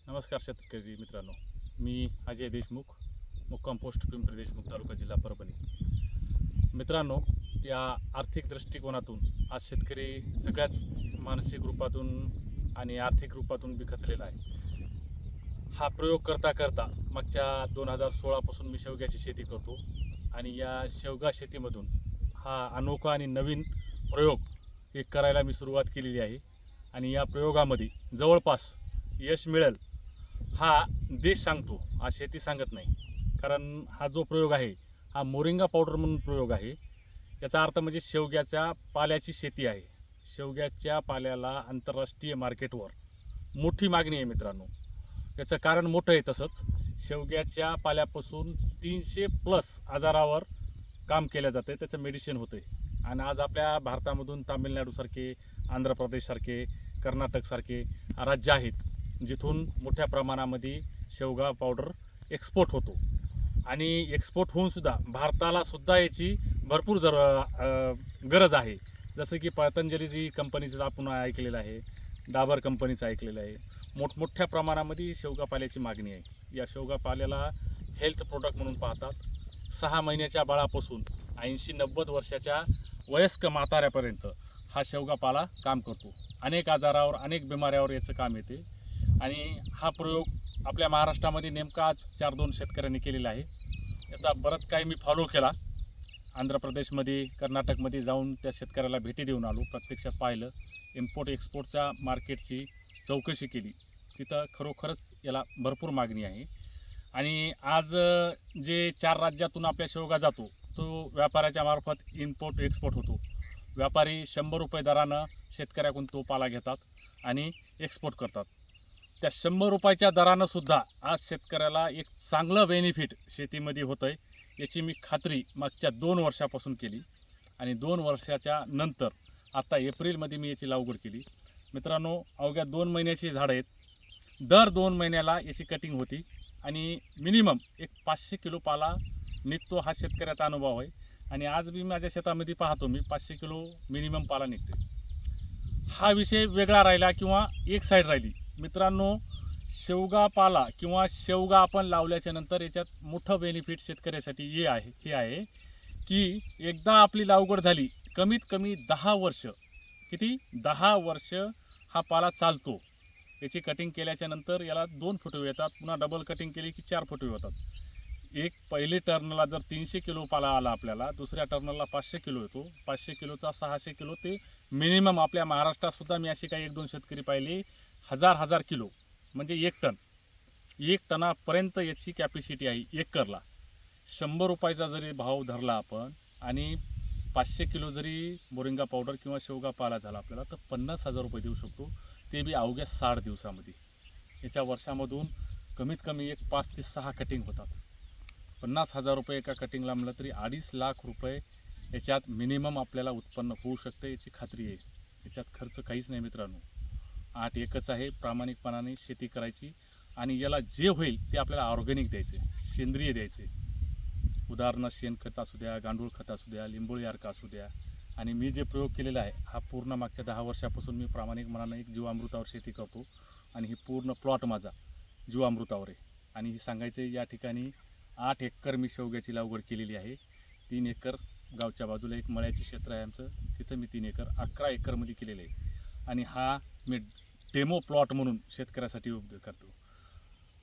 नमस्कार शेतकरी मित्रांनो, मी अजय देशमुख, मुक्काम पोस्ट पिंपरी देशमुख, तालुका जिल्हा परभणी. मित्रांनो, या आर्थिक दृष्टिकोनातून आज शेतकरी सगळ्याच मानसिक रूपातून आणि आर्थिक रूपातून बिखचलेला आहे. हा प्रयोग करता करता मागच्या 2016पासून मी शेवग्याची शेती करतो आणि या शेवगा शेतीमधून हा अनोखा आणि नवीन प्रयोग एक करायला मी सुरुवात केलेली आहे. आणि या प्रयोगामध्ये जवळपास यश मिळेल हा देश सांगतो, हा शेती सांगत नाही. कारण हा जो प्रयोग आहे हा मोरिंगा पावडर म्हणून प्रयोग आहे. याचा अर्थ म्हणजे शेवग्याच्या पाल्याची शेती आहे. शेवग्याच्या पाल्याला आंतरराष्ट्रीय मार्केटवर मोठी मागणी आहे मित्रांनो. याचं कारण मोठं आहे. तसंच शेवग्याच्या पाल्यापासून 300+ आजारावर काम केलं जातं, त्याचं मेडिसिन होतं आहे. आणि आज आपल्या भारतामधून तामिळनाडूसारखे, आंध्र प्रदेशसारखे, कर्नाटकसारखे राज्य आहेत जिथून मोठ्या प्रमाणामध्ये शेवगा पावडर एक्सपोर्ट होतो. आणि एक्सपोर्ट होऊनसुद्धा भारतालासुद्धा याची भरपूर गरज आहे. जसं की पतंजली कंपनीचं आपण ऐकलेलं आहे, डाबर कंपनीचं ऐकलेलं आहे. मोठमोठ्या प्रमाणामध्ये शेवगा पाल्याची मागणी आहे. या शेवगा पाल्याला हेल्थ प्रोडक्ट म्हणून पाहतात. 6 महिन्याच्या बाळापासून 80-90 वर्षाच्या वयस्क म्हाताऱ्यापर्यंत हा शेवगा पाला काम करतो. अनेक आजारावर, अनेक बिमाऱ्यावर याचं काम येते. आणि हा प्रयोग आपल्या महाराष्ट्रामध्ये नेमका आज 4-2 शेतकऱ्यांनी केलेला आहे. याचा बरंच काही मी फॉलो केला. आंध्र प्रदेशमध्ये, कर्नाटकमध्ये जाऊन त्या शेतकऱ्याला भेटी देऊन आलो, प्रत्यक्षात पाहिलं, इम्पोर्ट एक्सपोर्टच्या मार्केटची चौकशी केली. तिथं खरोखरच याला भरपूर मागणी आहे. आणि आज जे 4 राज्यातून आपल्या शेवगा जातो तो व्यापाऱ्याच्या मार्फत इम्पोर्ट एक्सपोर्ट होतो. व्यापारी 100 रुपये दरानं शेतकऱ्याकडून तो पाला घेतात आणि एक्सपोर्ट करतात. त्या 100 रुपयाच्या दरानं सुद्धा आज शेतकऱ्याला एक चांगलं बेनिफिट शेतीमध्ये होतं आहे, याची मी खात्री मागच्या 2 वर्षापासून केली. आणि 2 वर्षाच्या नंतर आता एप्रिलमध्ये मी याची लागवड केली. मित्रांनो, अवघ्या 2 महिन्याची झाडं आहेत. दर 2 महिन्याला याची कटिंग होती आणि मिनिमम एक 500 किलो पाला निघतो. हा शेतकऱ्याचा अनुभव आहे. आणि आज मी माझ्या शेतामध्ये पाहतो, मी 500 किलो मिनिमम पाला निघते. हा विषय वेगळा राहिला किंवा एक साईड राहिली. मित्रांनो, शेवगा पाला किंवा शेवगा आपण लावल्याच्या नंतर याच्यात मोठं बेनिफिट शेतकऱ्यासाठी हे आहे की एकदा आपली लागवड झाली, कमीत कमी 10 वर्ष, किती 10 वर्ष हा पाला चालतो. याची कटिंग केल्याच्या नंतर याला 2 फुटवे येतात. पुन्हा डबल कटिंग केली की 4 फुटवे होतात. एक पहिली टर्नला जर 300 किलो पाला आला आपल्याला, दुसऱ्या टर्नला 500 किलो येतो. 500 किलोचा 600 किलो ते मिनिमम आपल्या महाराष्ट्रातसुद्धा मी अशी काही 1-2 शेतकरी पाहिले, 1000 किलो म्हणजे 1 टन. 1 टनापर्यंत याची कॅपॅसिटी आहे एकरला. 100 रुपयाचा जरी भाव धरला आपण आणि 500 किलो जरी मोरिंगा पावडर किंवा शेवगा पाला झाला आपल्याला, तर 50,000 रुपये देऊ शकतो. ते बी अवघ्या 60 दिवसामध्ये. याच्या वर्षामधून कमीत कमी एक 5 ते 6 कटिंग होतात. 50,000 रुपये एका कटिंगला म्हणलं तरी 2.5 लाख रुपये याच्यात मिनिमम आपल्याला उत्पन्न होऊ शकते, याची खात्री आहे. याच्यात खर्च काहीच नाही मित्रांनो. 8 एकच आहे. प्रामाणिकपणाने शेती करायची आणि याला जे होईल ते आपल्याला ऑर्गॅनिक द्यायचे, सेंद्रिय द्यायचे. उदाहरणं शेणखत असू द्या, गांडूळ खत असू द्या, लिंबोळी अर्क असू द्या. आणि मी जे प्रयोग केलेला आहे हा पूर्ण मागच्या 10 वर्षापासून मी प्रामाणिकपणाने एक जीवामृतावर शेती करतो. आणि ही पूर्ण प्लॉट माझा जीवामृतावर आहे. आणि हे सांगायचं या ठिकाणी 8 एकर मी शेवग्याची लागवड केलेली आहे. 3 एकर गावच्या बाजूला एक मळ्याचे क्षेत्र आहे आमचं, तिथं मी 3 एकर 11 एकरमध्ये केलेलं आहे. आणि हा मी डेमो प्लॉट म्हणून शेतकऱ्यासाठी उपयोग करतो.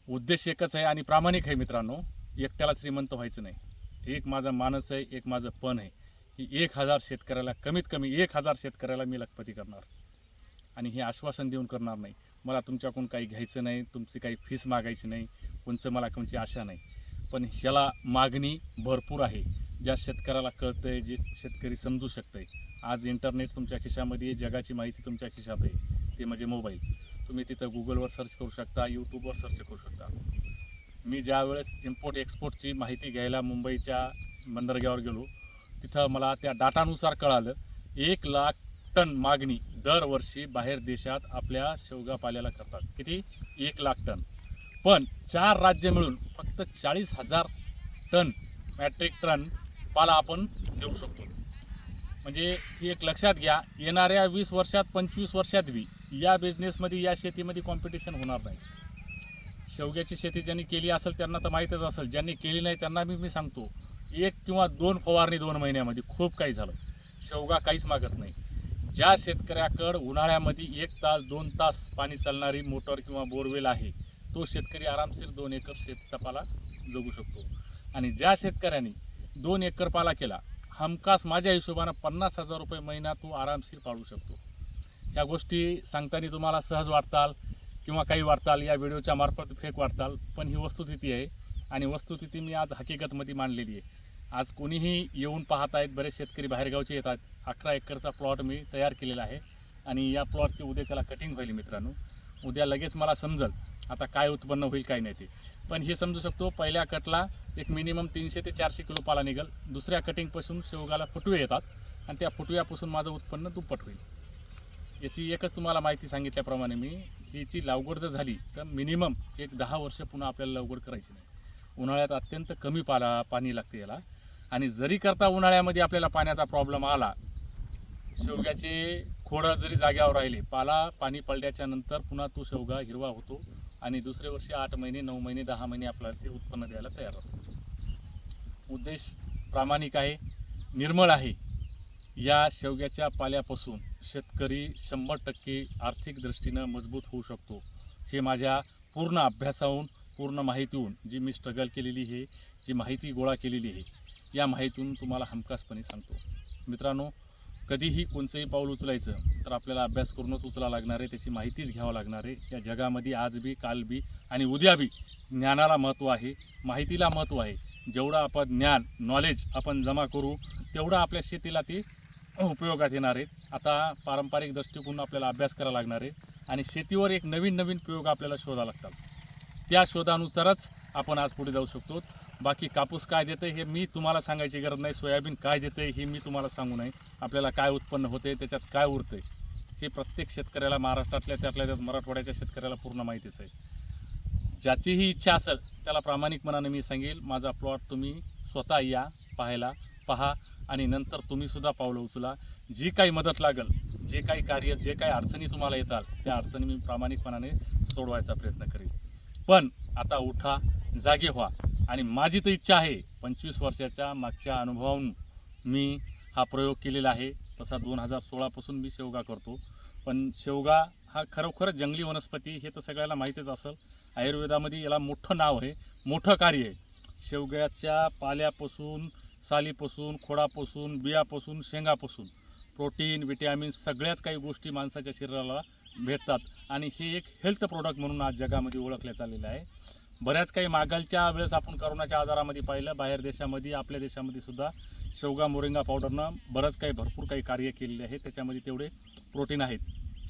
उद्देश एकच आहे आणि प्रामाणिक आहे मित्रांनो. एकट्याला श्रीमंत व्हायचं नाही. एक माझा मानस आहे, एक माझं पण आहे की 1000 शेतकऱ्याला, कमीत कमी 1000 शेतकऱ्याला मी लखपती करणार. आणि हे आश्वासन देऊन करणार नाही. मला तुमच्याकडून काही घ्यायचं नाही, तुमची काही फीस मागायची नाही, कोणची आशा नाही. पण ह्याला मागणी भरपूर आहे. ज्या शेतकऱ्याला कळतं आहे, जे शेतकरी समजू शकतं आहे. आज इंटरनेट तुमच्या खिशामध्ये, जगाची माहिती तुमच्या खिशात आहे, ते म्हणजे मोबाईल. तुम्ही तिथं गुगलवर सर्च करू शकता, यूट्यूबवर सर्च करू शकता. मी ज्यावेळेस इम्पोर्ट एक्सपोर्टची माहिती घ्यायला मुंबईच्या बंदरगावावर गेलो, तिथं मला त्या डाटानुसार कळालं 1 लाख टन मागणी दरवर्षी बाहेर देशात आपल्या शेवगा पाल्याला करतात. किती? 1 लाख टन. पण 4 राज्य मिळून फक्त 40,000 टन मॅट्रिक टन पाला आपण देऊ शकतो. म्हणजे ही एक लक्षात घ्या, येणाऱ्या 20 वर्षात, 25 वर्षात बी या बिझनेसमध्ये, या शेतीमध्ये कॉम्पिटिशन होणार नाही. शेवग्याची शेती ज्यांनी केली असेल त्यांना तर माहीतच असेल, ज्यांनी केली नाही त्यांना मी सांगतो 1 किंवा 2 फवारणी 2 महिन्यामध्ये खूप काही झालं. शेवगा काहीच मागत नाही. ज्या शेतकऱ्याकडं उन्हाळ्यामध्ये 1 तास 2 तास पाणी चालणारी मोटर किंवा बोरवेल आहे, तो शेतकरी आरामशीर 2 एकर शेतीचा पाला जगू शकतो. आणि ज्या शेतकऱ्यांनी 2 एकर पाला केला, हमखास माझ्या हिशोबानं 50,000 रुपये महिना तो आरामशीर पाळू शकतो. ह्या गोष्टी सांगताना तुम्हाला सहज वाटताल किंवा काही वाटताल, या व्हिडिओच्या मार्फत फेक वाटताल, पण ही वस्तुस्थिती आहे आणि वस्तुस्थिती मी आज हकीकतमध्ये मांडलेली आहे. आज कोणीही येऊन पाहत आहेत, बरेच शेतकरी बाहेरगावचे येतात. 11 एकरचा प्लॉट मी तयार केलेला आहे आणि या प्लॉटची उद्या त्याला कटिंग होईल मित्रांनो. उद्या लगेच मला समजेल आता काय उत्पन्न होईल काय नाही ते. पण हे समजू शकतो, पहिल्या कटला एक मिनिमम 300 ते 400 किलो पाला निघेल. दुसऱ्या कटिंगपासून शेवगाला फुटवे येतात आणि त्या फुटव्यापासून माझं उत्पन्न दुप्पट होईल. याची एकच तुम्हाला माहिती सांगितल्याप्रमाणे मी याची लागवड जर झाली तर मिनिमम 10 वर्ष पुन्हा आपल्याला लागवड करायची नाही. उन्हाळ्यात अत्यंत कमी पाणी लागते याला. आणि जरी करता उन्हाळ्यामध्ये आपल्याला पाण्याचा प्रॉब्लेम आला, शेवग्याचे खोडं जरी जाग्यावर राहिले, पाणी पडल्याच्या नंतर पुन्हा तो शेवगा हिरवा होतो आणि दुसरे वर्षी 8 महिने 9 महिने 10 महिने आपल्याला ते उत्पन्न द्यायला तयार होतो. उद्देश प्रामाणिक आहे, निर्मळ आहे. या शेवग्याच्या पाल्यापासून शेतकरी 100% आर्थिक दृष्टीनं मजबूत होऊ शकतो. हे माझ्या पूर्ण अभ्यासाहून, पूर्ण माहितीहून जी मी स्ट्रगल केलेली आहे, जी माहिती गोळा केलेली आहे, या माहितीतून तुम्हाला हमखासपणे सांगतो. मित्रांनो, कधीही कोणचंही पाऊल उचलायचं तर आपल्याला अभ्यास करूनच उचला लागणार आहे, त्याची माहितीच घ्यावं लागणार आहे. या जगामध्ये आज बी, काल बी आणि उद्या बी ज्ञानाला महत्त्व आहे, माहितीला महत्त्व आहे. जेवढं आपण ज्ञान, नॉलेज आपण जमा करू तेवढं आपल्या शेतीला ते उपयोगात येणार आहे. आता पारंपरिक दृष्टिकोन आपल्याला अभ्यास करावा लागणार आहे आणि शेतीवर एक नवीन प्रयोग आपल्याला शोधावे लागतात. त्या शोधानुसारच आपण आज पुढे जाऊ शकतो. बाकी कापूस काय देते हे मी तुम्हाला सांगायची गरज नाही, सोयाबीन काय देते हे मी तुम्हाला सांगू नये. आपल्याला काय उत्पन्न होते, त्याच्यात काय उरते, हे प्रत्येक शेतकऱ्याला, महाराष्ट्रातल्या त्यात मराठवाड्याच्या शेतकऱ्याला पूर्ण माहितीच आहे. ज्याचीही इच्छा असेल त्याला प्रामाणिकपणाने मी सांगेल, माझा प्लॉट तुम्ही स्वतः या, पहा आणि नंतर तुम्हीसुद्धा पावलं उचला. जी काही मदत लागेल, जे काही कार्य, जे काही अडचणी तुम्हाला येतात, त्या अडचणी मी प्रामाणिकपणाने सोडवायचा प्रयत्न करेन. पण आता उठा, जागे व्हा. आणि माझी तर इच्छा आहे, 25 वर्षाच्या मागच्या अनुभवावरून मी हा प्रयोग केलेला आहे. तसा 2016 मी शेवगा करतो. पण शेवगा हा खरोखरच जंगली वनस्पती, हे तर सगळ्याला माहीतच असेल. आयुर्वेदामध्ये याला मोठं नाव आहे, मोठं कार्य आहे. शेवग्याच्या पाल्यापासून, सालीपासून, खोडापासून, बियापासून, शेंगापासून प्रोटीन, विटॅमिन सगळ्याच काही गोष्टी माणसाच्या शरीराला भेटतात आणि हे एक हेल्थ प्रोडक्ट म्हणून आज जगामध्ये ओळखले चाललेलं आहे. बऱ्याच काही मागलच्या वेळेस आपण करोनाच्या आजारामध्ये पाहिलं, बाहेर देशामध्ये, आपल्या देशामध्ये सुद्धा शेवगा मोरिंगा पावडरनं भरपूर काही कार्य केलेले आहे. त्याच्यामध्ये तेवढे प्रोटीन आहेत.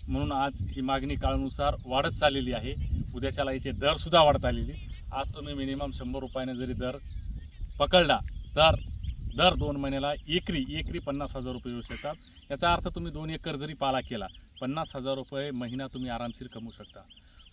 म्हणून आज ही मागणी काळानुसार वाढत चाललेली आहे. उद्याच्याला याचे दरसुद्धा वाढत आलेली. आज तुम्ही मिनिमम 100 रुपयाने जरी दर पकडला तर दर 2 महिन्याला एकरी 50,000 रुपये येऊ शकतात. याचा अर्थ तुम्ही 2 एकर जरी पाला केला, 50,000 रुपये महिना तुम्ही आरामशीर कमवू शकता.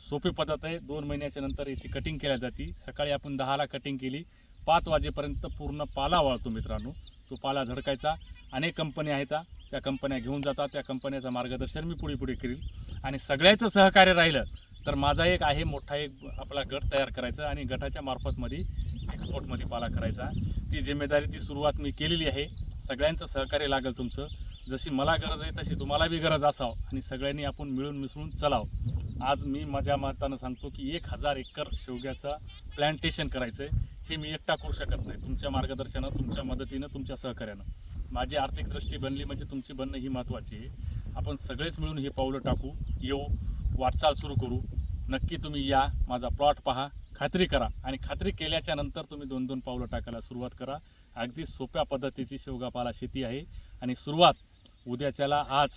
सोपी पद्धत आहे. 2 महिन्याच्या नंतर याची कटिंग केल्या जाते. सकाळी आपण 10ला कटिंग केली, 5 वाजेपर्यंत पूर्ण पाला वाळतो मित्रांनो. तो पाला झडकायचा. अनेक कंपन्या आहेत, त्या कंपन्या घेऊन जातात. त्या कंपन्याचं मार्गदर्शन मी पुढे करील. आणि सगळ्याचं सहकार्य राहिलं तर माझा एक आहे, मोठा एक आपला गट तयार करायचा आणि गटाच्या मार्फतमध्ये एक्सपोर्टमध्ये पाला करायचा. ती जिम्मेदारी, ती सुरुवात मी केलेली आहे. सगळ्यांचं सहकार्य लागेल तुमचं. जशी मला गरज आहे तशी तुम्हाला बी गरज असावं आणि सगळ्यांनी आपण मिळून मिसळून चलावं. आज मी माझ्या मतानं सांगतो की 1000 एकर शेवग्याचा प्लॅन्टेशन करायचं आहे. हे मी एकटा करू शकत नाही. तुमच्या मार्गदर्शनानं, तुमच्या मदतीनं, तुमच्या सहकार्यानं. माझी आर्थिक दृष्टी बनली म्हणजे तुमची बनणं ही महत्त्वाची आहे. आपण सगळेच मिळून हे पावलं टाकू, येऊ, वाटचाल सुरू करू. नक्की तुम्ही या, माझा प्लॉट पहा, खात्री करा आणि खात्री केल्याच्या नंतर तुम्ही 2-2 पावलं टाकायला सुरुवात करा. अगदी सोप्या पद्धतीची शेवगापाला शेती आहे आणि सुरुवात उद्याच्याला आज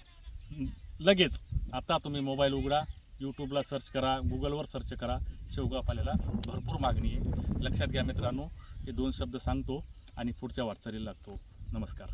लगेच. आता तुम्ही मोबाईल उघडा, यूट्यूबला सर्च करा, गुगलवर सर्च करा. शेवगापाल्याला भरपूर मागणी आहे. लक्षात घ्या मित्रांनो. हे 2 शब्द सांगतो आणि पुढच्या वाटचालीला लागतो. नमस्कार.